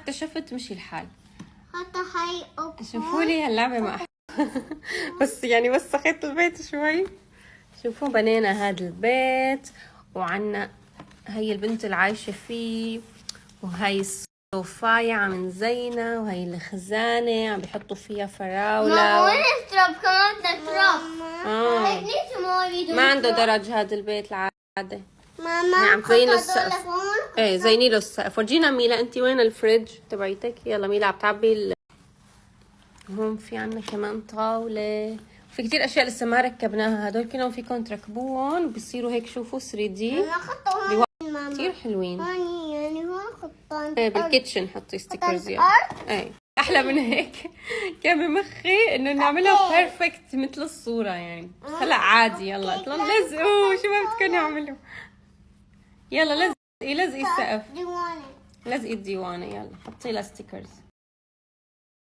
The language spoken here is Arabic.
اكتشفت مشي الحال. حتى هاي اوبن. شوفوا لي هاللعبة مع بس يعني وسخت البيت شوي. شوفوا بنينا هذا البيت وعنا هي البنت اللي عايشة فيه، وهي الصوفاية عم نزينها، وهي الخزانة عم بيحطوا فيها فراولة. ما وين التراب كمان تراب. ما عنده درج هذا البيت العادة. ماما عم تزين له السقف. ايه زيني له السقف. ورجينا ميلا انت وين الفريج تبعيتك؟ يلا ميلا عم تعبي هون في عنا كمان طاولة، في كتير اشياء لسه ما ركبناها. هدول كلهم فيكم تركبوهم وبصيروا هيك شوفوا 3D. انا خطهم ماما كتير حلوين. هوني يعني هون خطان. ايه بالكيتشن حطي ستيكرز يعني. ايه احلى من هيك. كان بمخي انه نعملها بيرفكت مثل الصورة يعني. هلا عادي يلا لزقوا شو ما بدكم نعملوا. يلا لزقي السقف. ديواني. لزقي الديوانة يلا حطي لها ستيكرز.